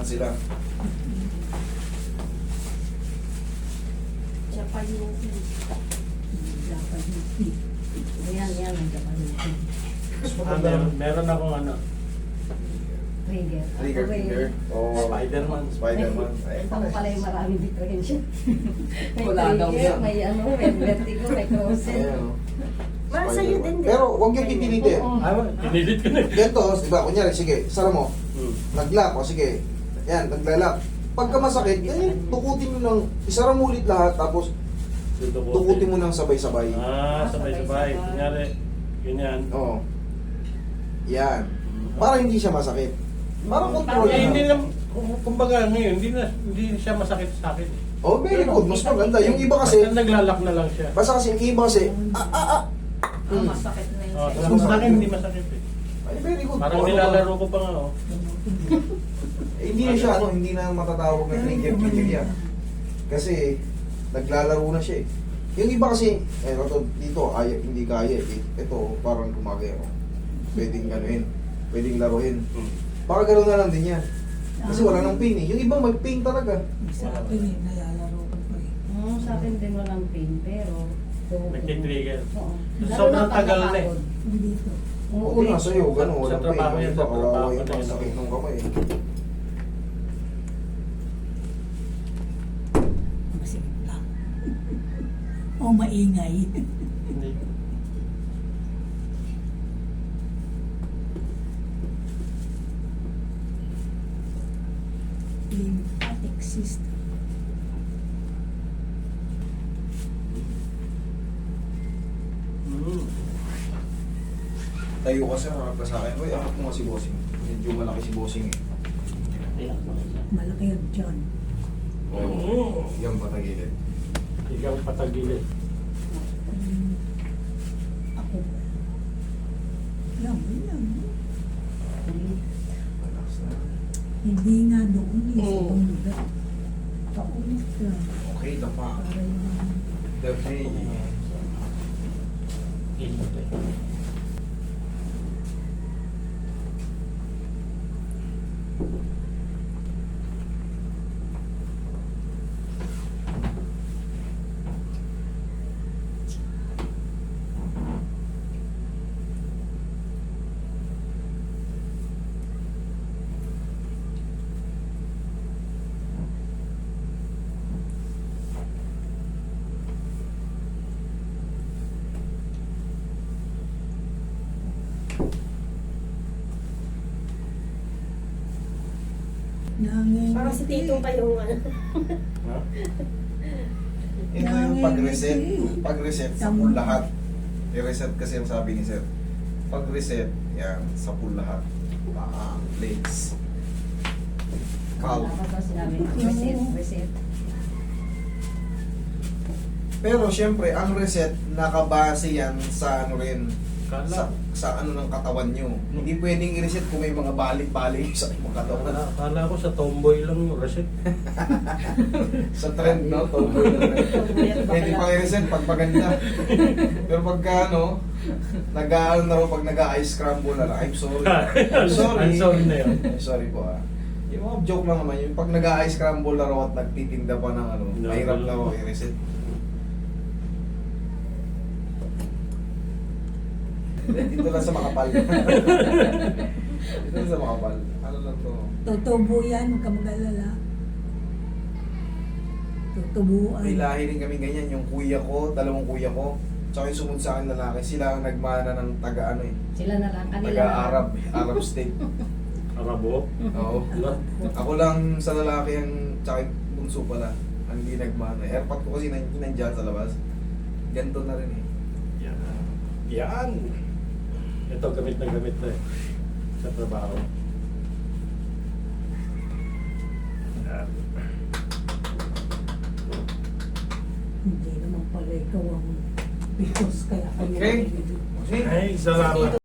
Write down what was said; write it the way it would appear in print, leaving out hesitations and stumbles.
sila. Japanuki. Japanuki. Ayan, ang Japanuki. Meron akong ano, Trigger. Trigger. Oh, Spider-Man. Spider-Man. Ito pala yung maraming differential. May Wala daw trigger, siya. may ano, may vertigo, may crosset. Ayan, oh. Para sa'yo din. Pero huwag yung pipilitin. Oo. Pinilit ko na. Ganito, diba, kunyari, sige, sara mo. Nag-lock, o sige. Yan, nagla-lock. Pagka masakit, ganyan, tukutin mo ng, isara mo ulit lahat, tapos tukutin mo ng sabay-sabay. Sabay-sabay. Kunyari, ganyan. Oo. Yan. Para hindi siya masakit. Para control Eh, hindi lang. na, kumbaga ngayon, hindi siya masakit sa akin. Oh, very good. Mas maganda. Yung iba kasi, Basta naglalak na lang siya. basta kasi yung iba kasi, Masakit na yun. Tapos sa akin, hindi masakit eh. Ay, very good. Parang Ano nilalaro ko pa nga, oh. Eh, hindi na siya, hindi na matatawag na trigger yan. Kasi, naglalaro na siya eh. Yung iba kasi, dito, hindi kaya eh. Ito, parang gumagaya ko. Pwedeng ganuin. Pwedeng laruin. Baka gano'n na lang din yan. Kasi wala nang pain eh. Yung iba may pain talaga. Sa akin eh, nalalaro ko pa eh. Sa akin din walang pain, pero... Nagtitrigger. Oo. Sobrang tagal na eh. Dito. Oo na sa'yo, gano'n, walang Sa trabaho pain. yan, Yung iba, sa trabaho kawawa yung na yun. sakit ng kamay. Masigit lang. O maingay. Hindi. Lymphatic system. Tayo kasi, harap ka sa akin. Uy, harap mo nga si Bossing. Medyo malaki si Bossing eh. Malaki yung dyan. Oo. Yan pa tagilid. Ikaw patagilid. Ako. Yan. Relax na. Hindi nga doon eh. Sa ibang lugar. Paulit ka. Okay, dapa. Para yung... Okay. Parang si Tito kayong ano. Ha? Ito yung pag-reset. Pag-reset sa full lahat. I-reset kasi yung sabi ni Sir. Pag-reset, yan, sa full lahat. Legs. Calm. Sinabi ko, reset. Pero syempre, ang reset, nakabase yan sa ano rin, sa ano ng katawan nyo. Hindi pwedeng i-reset kung may mga balik-balik sa inyong katawan. Akala ko sa tomboy lang yung reset. Sa trend, no? Tomboy na trend. Pwede pang i-reset pag maganda. Pero pagka ano, nag-aano na rin pag nag-ice scramble na lang. I'm sorry. I'm sorry. I'm sorry na yun. I'm sorry po ah. Yung mga joke lang naman yung pag nag-ice scramble na raw at nagtitinda pa ng ano, No, mahirap no. na raw i-reset. Dito lang sa makapal. Dito lang sa makapal. Ano lang to? Tutubo yan, huwag ka mag-alala. Tutubuan. May lahi rin kami ganyan. Yung kuya ko, dalawang kuya ko, tsaka yung sumunod sa akin lalaki, sila ang nagmana ng taga ano eh. Sila na lang, kanila Taga-Arab. Arab state. Arabo? Oo. Ako lang sa lalaki ang, tsaka yung bunso pala, ang hindi nagmana. Airpot ko kasi nandiyan sa labas. Ganito na rin eh. Yan. Yan. Ito gamit na eh. Sa trabaho. Yan. Hindi naman pala ikaw ang because kaya kayo. Okay. Ay, salamat.